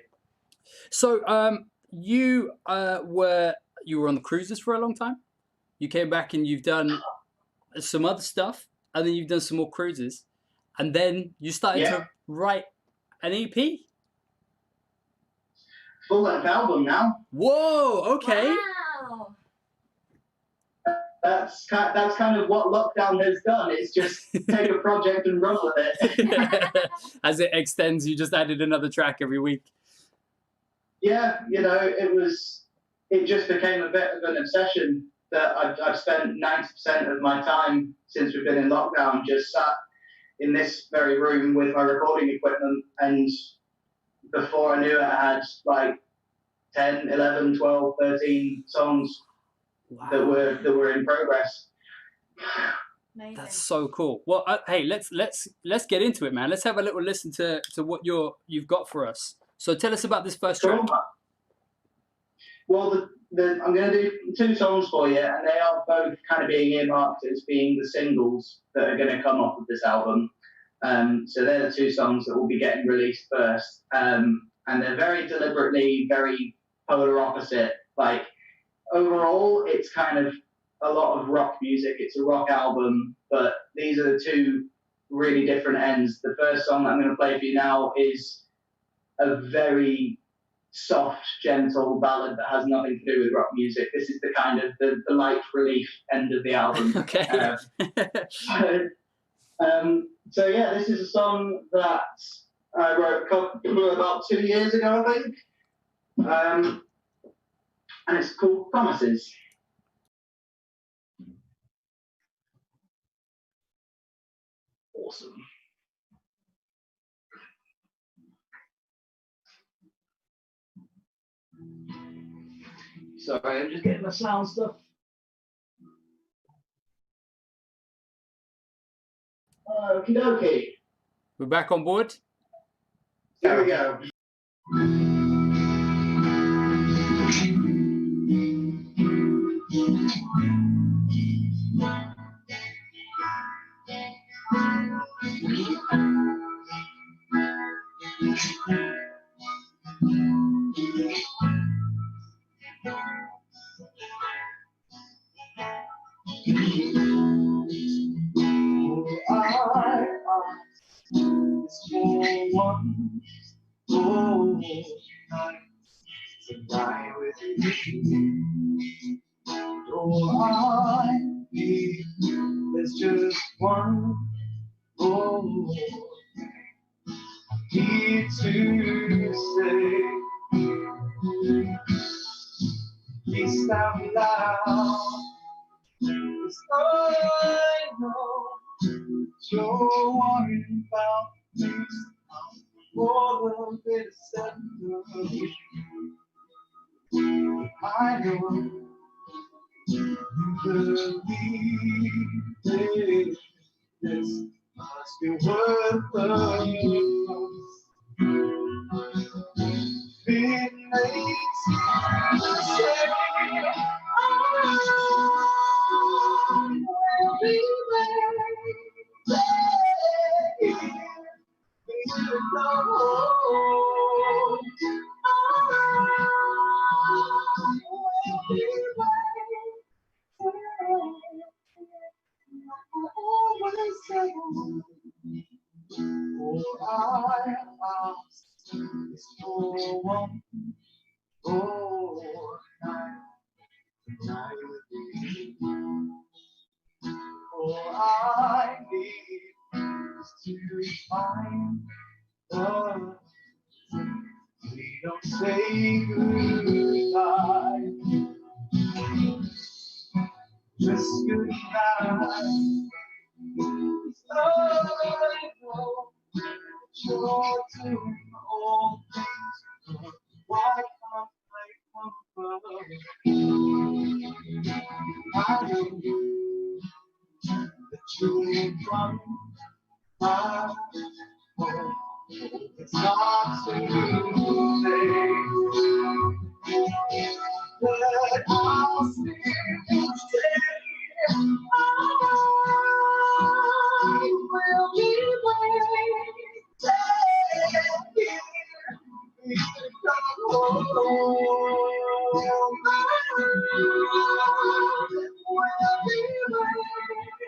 So you were on the cruises for a long time. You came back and you've done some other stuff, and then you've done some more cruises, and then you started to write an EP. Full-length album now. Whoa! Okay. Wow. That's kind of what lockdown has done. It's just take a project and run with it. As it extends, you just added another track every week. Yeah, it just became a bit of an obsession that I've spent 90% of my time since we've been in lockdown just sat in this very room with my recording equipment, and before I knew it, I had like 10, 11, 12, 13 songs that were in progress. Amazing. That's so cool. Well, hey, let's get into it, man. Let's have a little listen to what you've got for us. So tell us about this first track. Well, I'm going to do 2 songs for you, and they are both kind of being earmarked as being the singles that are going to come off of this album. So they're the 2 songs that will be getting released first. And they're very deliberately very polar opposite. Like, overall, it's kind of a lot of rock music. It's a rock album, but these are the 2 really different ends. The first song that I'm going to play for you now is a very soft, gentle ballad that has nothing to do with rock music. This is the kind of the light relief end of the album. Okay. So yeah, this is a song that I wrote about 2 years ago, I think. And it's called Promises. Awesome. Sorry, I'm just getting my sound stuff. Okie dokie. We're back on board. Here we go. There's just one more need to say. Please stop loud. 'Cause I know you're worrying about me more than bit of sadness. I know you believe this must be worthless. Midnight, say, will be ready. You know, will be ready. Always say, I ask is for one more night with you. All I need is to find love. We don't say goodbye, just goodnight. I know you're doing all things. Why can't I I know that you've done my work. It's not so easy, but I'll still stay. I will be waiting here. Come home. Will be waiting.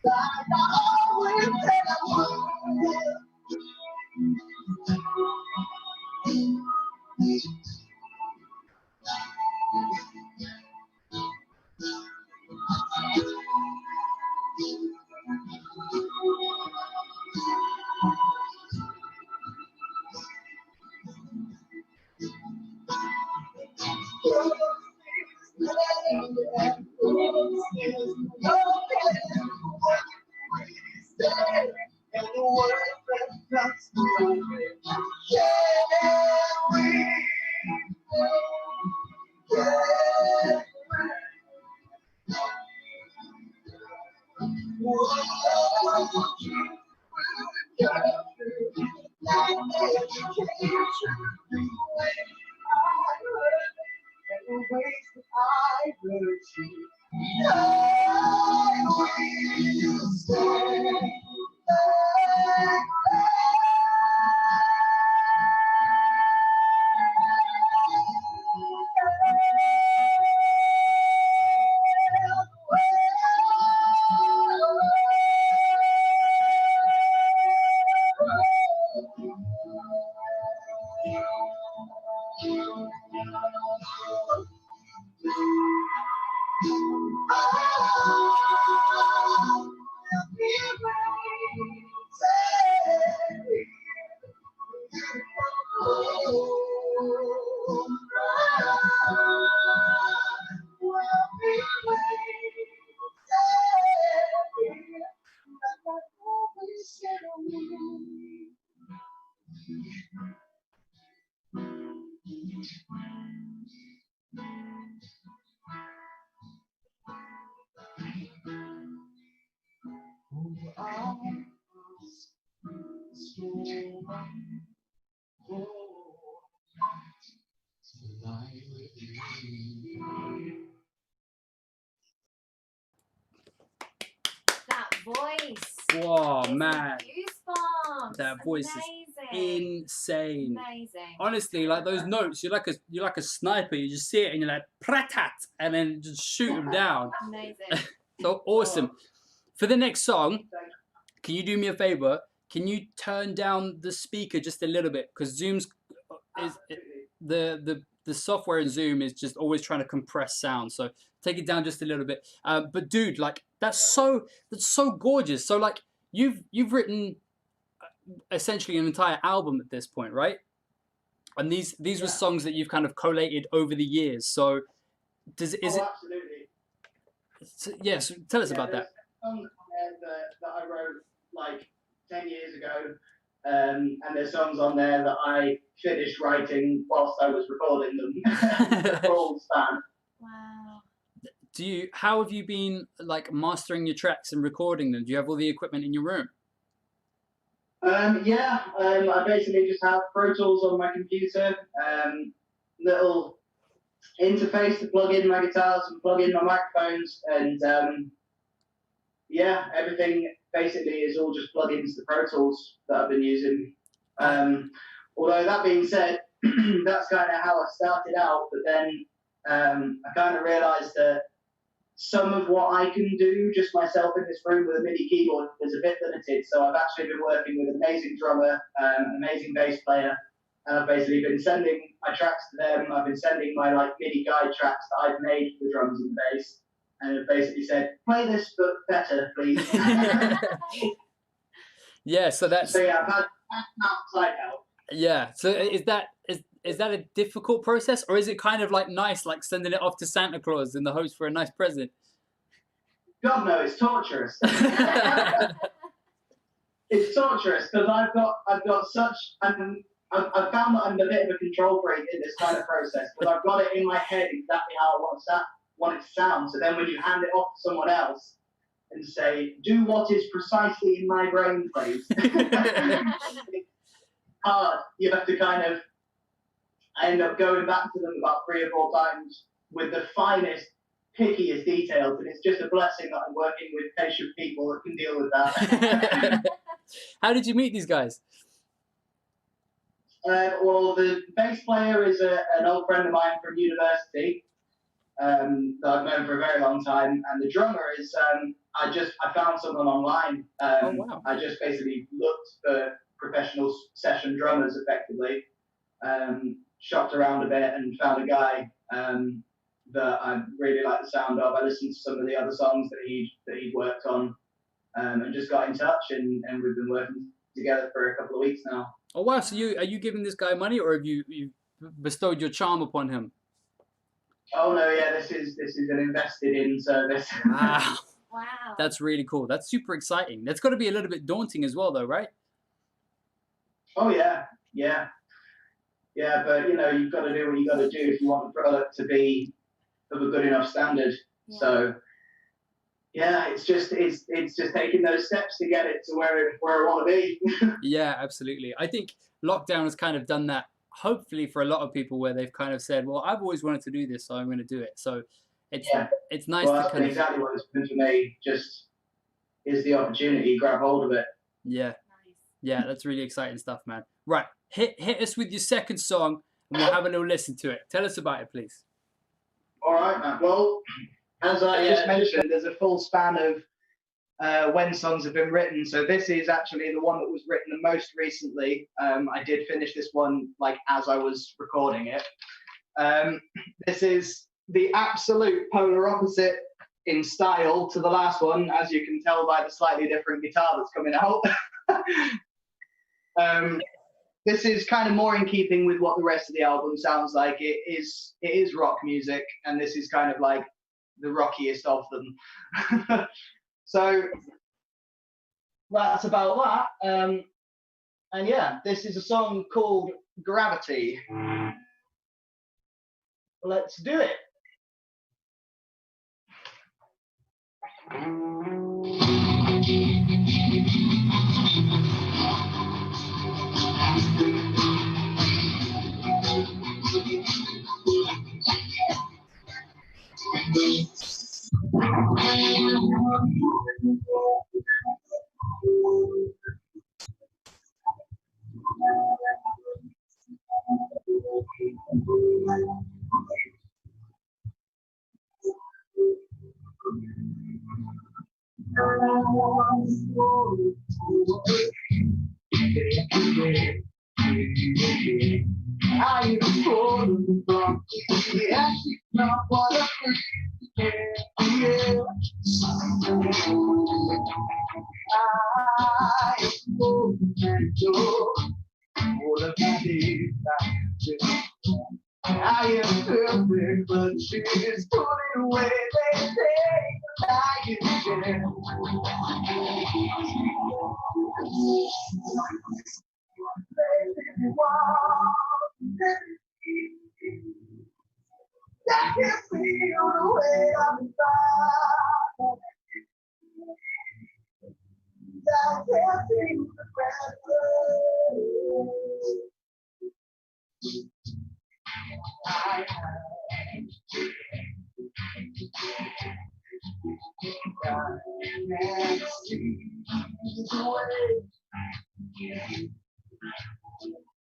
Like I always said I would. That voice. Whoa, Gives me man. Goosebumps. That voice Amazing. is insane. Amazing. Honestly, like those notes, you're like a sniper. You just see it and you're like pratat, and then just shoot them down. Amazing. So awesome. For the next song, can you do me a favor? Can you turn down the speaker just a little bit? Because Zoom's the software in Zoom is just always trying to compress sound. So take it down just a little bit. But dude, like that's so gorgeous. So like you've written essentially an entire album at this point, right? And these were songs that you've kind of collated over the years. So is it? Absolutely. Yes, tell us about that. Songs on there that I wrote like 10 years ago, and there's songs on there that I finished writing whilst I was recording them. The whole span. Wow. How have you been like mastering your tracks and recording them? Do you have all the equipment in your room? I basically just have Pro Tools on my computer, little interface to plug in my guitars and plug in my microphones, and everything basically is all just plugins to Pro Tools that I've been using. Although that being said, that's kind of how I started out, but then I kind of realised that some of what I can do just myself in this room with a MIDI keyboard is a bit limited. So I've actually been working with an amazing drummer, an amazing bass player, and I've basically been sending my tracks to them. I've been sending my like MIDI guide tracks that I've made for the drums and bass, and I've basically said, play this but better, please. Yeah, so that's... So yeah, I've had outside help. Yeah, so is that a difficult process, or is it kind of like nice, like sending it off to Santa Claus in the hopes for a nice present? God no, it's torturous. it's torturous because I've got such I've found that I'm a bit of a control freak in this kind of process because I've got it in my head exactly how I want it to sound. So then when you hand it off to someone else and say, do what is precisely in my brain, please. It's hard. You have to kind of, I end up going back to them about 3 or 4 times with the finest, pickiest details, and it's just a blessing that I'm working with patient people that can deal with that. How did you meet these guys? Well, the bass player is an old friend of mine from university that I've known for a very long time, and the drummer is I found someone online. Oh, wow. I just basically looked for professional session drummers, effectively. Shopped around a bit and found a guy that I really like the sound of. I listened to some of the other songs that he'd worked on, and just got in touch, and we've been working together for a couple of weeks now. Oh wow! So are you giving this guy money, or have you bestowed your charm upon him? Oh no, yeah, this is an invested in service. Wow. Wow. That's really cool. That's super exciting. That's got to be a little bit daunting as well, though, right? Oh yeah. But you've got to do what you got to do if you want the product to be of a good enough standard. Yeah. So yeah, it's just taking those steps to get it to where I want to be. Yeah, absolutely. I think lockdown has kind of done that, hopefully, for a lot of people, where they've kind of said, well, I've always wanted to do this, so I'm going to do it. So it's nice well, to that's kind of... exactly what it's been for me. Just is the opportunity, grab hold of it. Yeah. Nice. Yeah, that's really exciting stuff, man. Right, hit us with your second song, and we'll have a little listen to it. Tell us about it, please. All right, man. Well, as I just mentioned, there's a full span of when songs have been written. So this is actually the one that was written the most recently. I did finish this one as I was recording it. This is the absolute polar opposite in style to the last one, as you can tell by the slightly different guitar that's coming out. This is kind of more in keeping with what the rest of the album sounds like. It is rock music, and this is kind of like the rockiest of them. So that's about that. And yeah, this is a song called Gravity. Let's do it. I am perfect, but she's pulling away. They say I am dead. I can feel the way I'm inside. I can't feel the gravity. I can't see the way.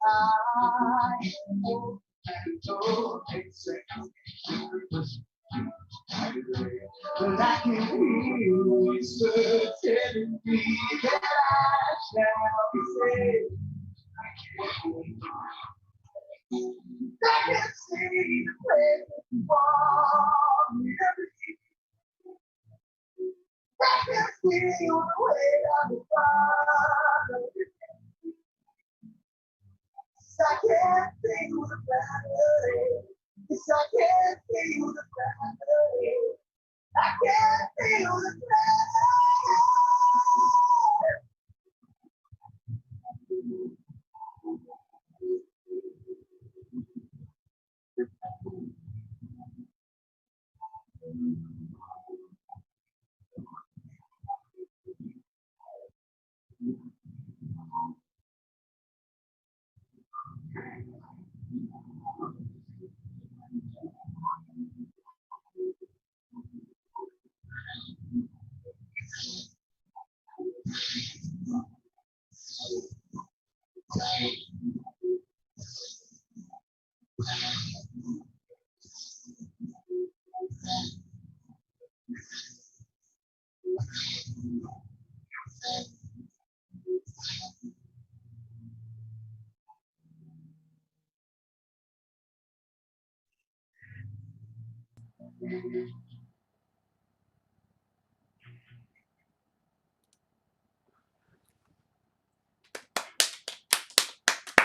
I don't make sense. But I can hear whispers telling me that I shall be saved. I can see the place for me. I can feel the weight of the fire. I can't feel the gravity. Yes, I can't feel the gravity. I can't feel the gravity.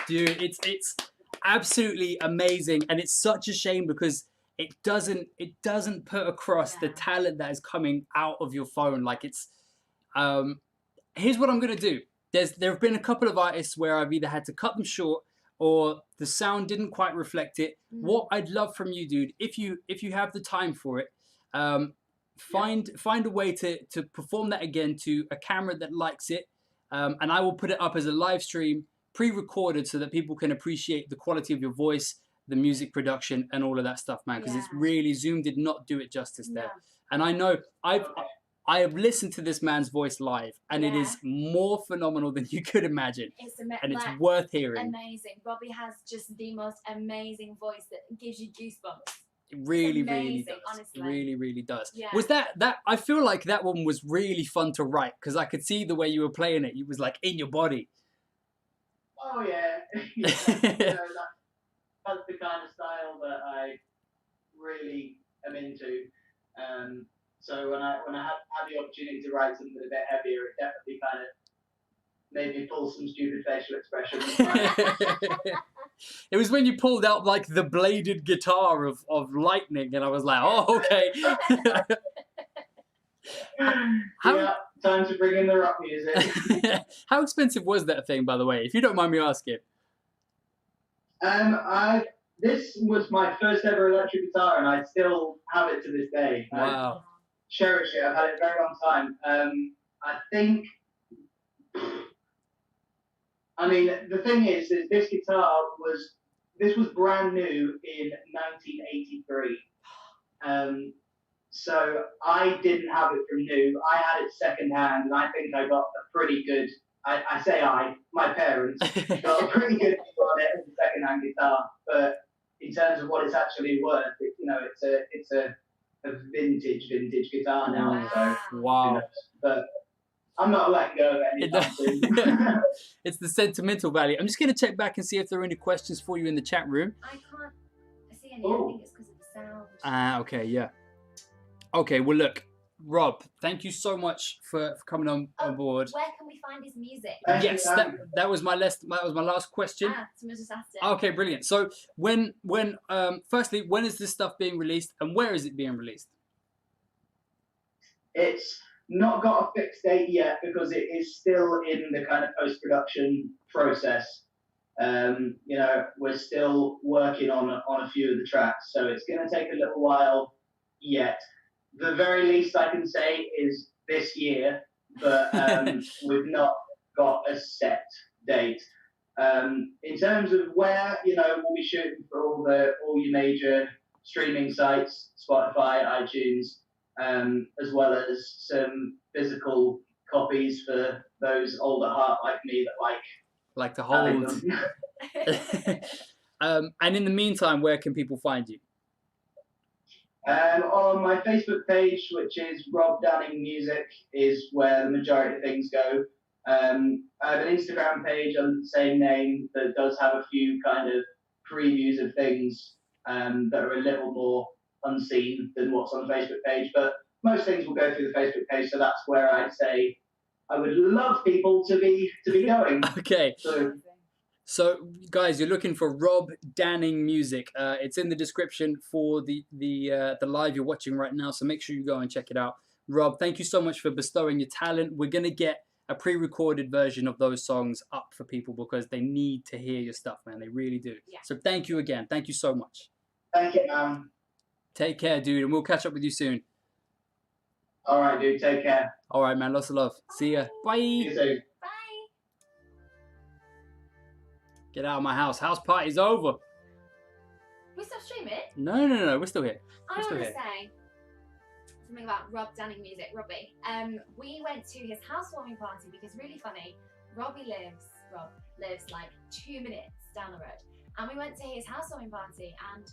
Dude, it's absolutely amazing, and it's such a shame because it doesn't put across the talent that is coming out of your phone. Like it's here's what I'm gonna do. There have been a couple of artists where I've either had to cut them short or the sound didn't quite reflect it. What I'd love from you, dude, if you have the time for it, find a way to perform that again to a camera that likes it, and I will put it up as a live stream, pre-recorded, so that people can appreciate the quality of your voice, the music production, and all of that stuff, man. Because it's really, Zoom did not do it justice there. And I know I have listened to this man's voice live, and it is more phenomenal than you could imagine. And it's worth hearing. Amazing. Robbie has just the most amazing voice that gives you goosebumps. It really, amazing, really does. honestly. Really, really does. Yeah. Was that? I feel like that one was really fun to write because I could see the way you were playing it. It was like in your body. Oh yeah, you know, that's the kind of style that I really am into. So when I had the opportunity to write something a bit heavier, it definitely kind of made me pull some stupid facial expressions. It was when you pulled out like the bladed guitar of Lightning, and I was like, oh, okay. Yeah, time to bring in the rock music. How expensive was that thing, by the way, if you don't mind me asking? This was my first ever electric guitar, and I still have it to this day. Wow. I cherish it. I've had it a very long time. I think. I mean, the thing is this guitar was brand new in 1983. So I didn't have it from new. I had it secondhand, and I think I got a pretty good. My parents got a pretty good deal on it as a secondhand guitar. But in terms of what it's actually worth, it's a vintage guitar now. So wow. But I'm not letting go of it anytime soon. It's the sentimental value. I'm just going to check back and see if there are any questions for you in the chat room. I can't see any. I think it's because of the sound. Ah, okay, yeah. Okay, well, look, Rob, thank you so much for coming on board. Where can we find his music? Yes, that was my last question. Someone just asked it. Okay, brilliant. So firstly, when is this stuff being released, and where is it being released? It's not got a fixed date yet because it is still in the kind of post-production process. We're still working on a few of the tracks, so it's going to take a little while yet. The very least I can say is this year, but we've not got a set date. In terms of where, we'll be shooting for all your major streaming sites, Spotify, iTunes, as well as some physical copies for those older heart like me that like to hold. And in the meantime, where can people find you? On my Facebook page, which is Rob Danning Music, is where the majority of things go. I have an Instagram page under the same name that does have a few kind of previews of things that are a little more unseen than what's on the Facebook page, but most things will go through the Facebook page, so that's where I'd say I would love people to be going. Okay. So, guys, you're looking for Rob Danning Music. It's in the description for the live you're watching right now, so make sure you go and check it out. Rob, thank you so much for bestowing your talent. We're going to get a pre-recorded version of those songs up for people because they need to hear your stuff, man. They really do. Yeah. So thank you again. Thank you so much. Thank you, man. Take care, dude, and we'll catch up with you soon. All right, dude. Take care. All right, man. Lots of love. See ya. Bye. See you soon. Bye. Get out of my house. House party's over. We still stream it? No. We're still here. I want to say, something about Rob Danning music, Robbie. We went to his housewarming party because really funny. Rob lives like 2 minutes down the road, and we went to his housewarming party, and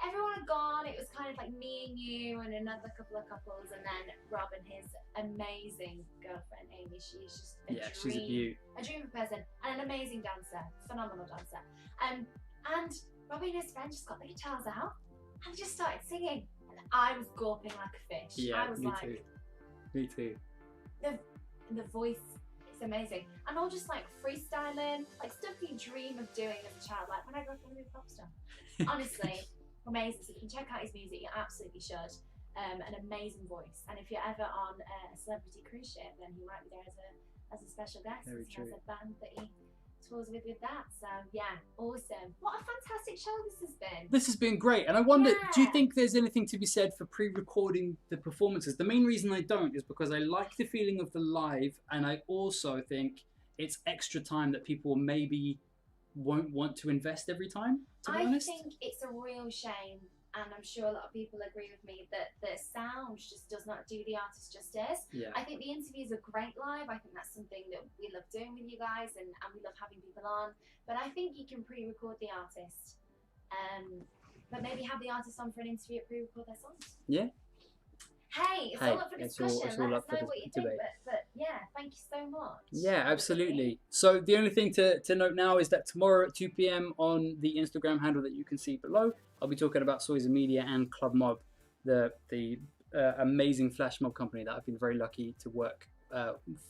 everyone had gone. It was kind of like me and you and another couple of couples, and then Rob and his amazing girlfriend Amy. She's just she's a beaut. A dream of a person and an amazing dancer, phenomenal dancer. And Robbie and his friend just got the guitars out and just started singing, and I was gawping like a fish. Yeah, I was me like, too. Me too. The voice is amazing, and all just like freestyling, like stuff you dream of doing as a child. Like when I grew up, I wanted to be a pop star. Honestly, amazing. So you can check out his music. You absolutely should. An amazing voice, and if you're ever on a celebrity cruise ship, then he might be there as a special guest. Very He true. has a band that he tours with that. So yeah, awesome. What a fantastic show this has been. This has been great, and I wonder, do you Yeah. think there's anything to be said for pre-recording the performances? The main reason I don't is because I like the feeling of the live, and I also think it's extra time that people maybe won't want to invest every time, to be honest. I think it's a real shame, and I'm sure a lot of people agree with me, that the sound just does not do the artist justice. Yeah. I think the interviews are great live. I think that's something that we love doing with you guys, and we love having people on. But I think you can pre-record the artist, but maybe have the artist on for an interview, pre-record their songs. Yeah. Hey, it's Hey, all up for it's all- discussion. it's all Let up us for know what you think. debate. But yeah, thank you so much. Yeah, absolutely. So the only thing to note now is that tomorrow at 2 p.m. on the Instagram handle that you can see below, I'll be talking about Soysa Media and Club Mob, the amazing flash mob company that I've been very lucky to work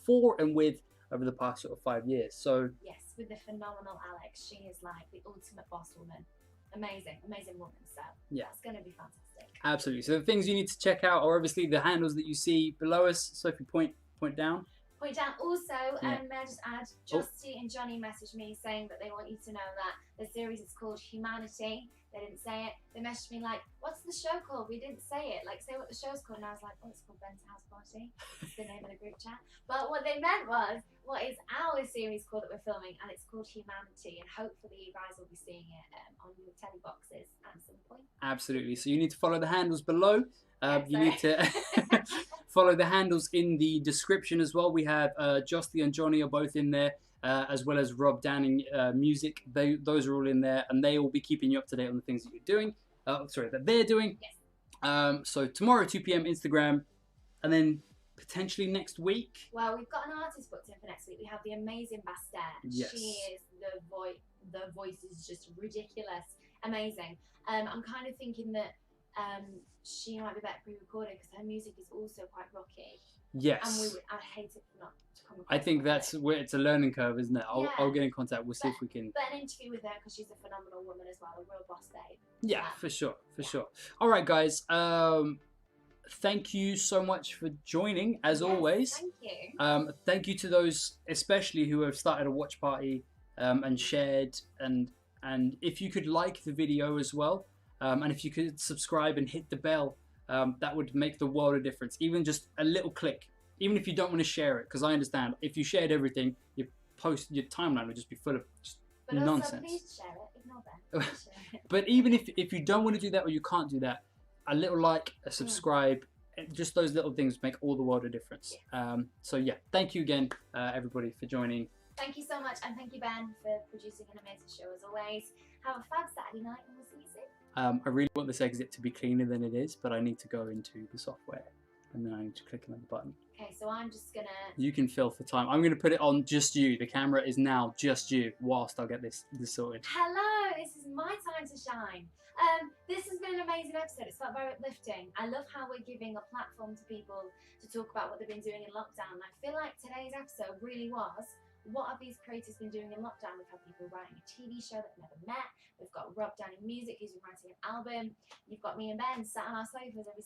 for and with over the past sort of 5 years. So Yes, with the phenomenal Alex. She is like the ultimate boss woman. Amazing woman. So Yeah. that's going to be fantastic. absolutely. So the things you need to check out are obviously the handles that you see below us. So if you point down. Point down. Also, Yeah. may I just add, Justy and Johnny messaged me saying that they want you to know that the series is called Humanity. They didn't say it. They messaged me like, "What's the show called? We didn't say it. Like, say what the show's called." And I was like, "Oh, it's called Ben's House Party." It's the name of the group chat. But what they meant was, what is our series called that we're filming? And it's called Humanity. And hopefully you guys will be seeing it on your telly boxes at some point. Absolutely. So you need to follow the handles below. Yeah, You need to follow the handles in the description as well. We have Justy and Johnny are both in there, as well as Rob Danning Music. Those are all in there, and they will be keeping you up to date on the things that you're doing. That they're doing. Yes. So tomorrow 2 p.m. Instagram, and then potentially next week. Well, we've got an artist booked in for next week. We have the amazing Bastet. Yes. She is the voice. The voice is just ridiculous, amazing. I'm kind of thinking that she might be better pre-recorded because her music is also quite rocky. Yes. And I'd hate it not to come across. I think that's where it's a learning curve, isn't it? Yeah. I'll get in contact. We'll see if we can. But an interview with her because she's a phenomenal woman as well, a real boss babe. Yeah, for sure. All right, guys. Thank you so much for joining, as Yes, always. Thank you. Thank you to those, especially who have started a watch party and shared. And if you could like the video as well, and if you could subscribe and hit the bell, that would make the world of difference. Even just a little click, even if you don't want to share it, because I understand if you shared everything, your timeline would just be full of just But also, nonsense. please share it. Ignore them. Please share it. But even if you don't want to do that or you can't do that, a little like, a subscribe, just those little things make all the world of difference. So yeah, thank you again, everybody, for joining. Thank you so much, and thank you, Ben, for producing an amazing show as always. Have a fab Saturday night, and we'll see you soon. I really want this exit to be cleaner than it is, but I need to go into the software and then I need to click another button. Okay, so I'm just gonna. You can fill for time. I'm going to put it on just you. The camera is now just you whilst I'll get this sorted. Hello, this is my time to shine. This has been an amazing episode. It's felt very uplifting. I love how we're giving a platform to people to talk about what they've been doing in lockdown. And I feel like today's episode really was, what have these creators been doing in lockdown? We've had people writing a TV show that never met. We've got Rob Danning Music, who's been writing an album. You've got me and Ben sat on our sofas every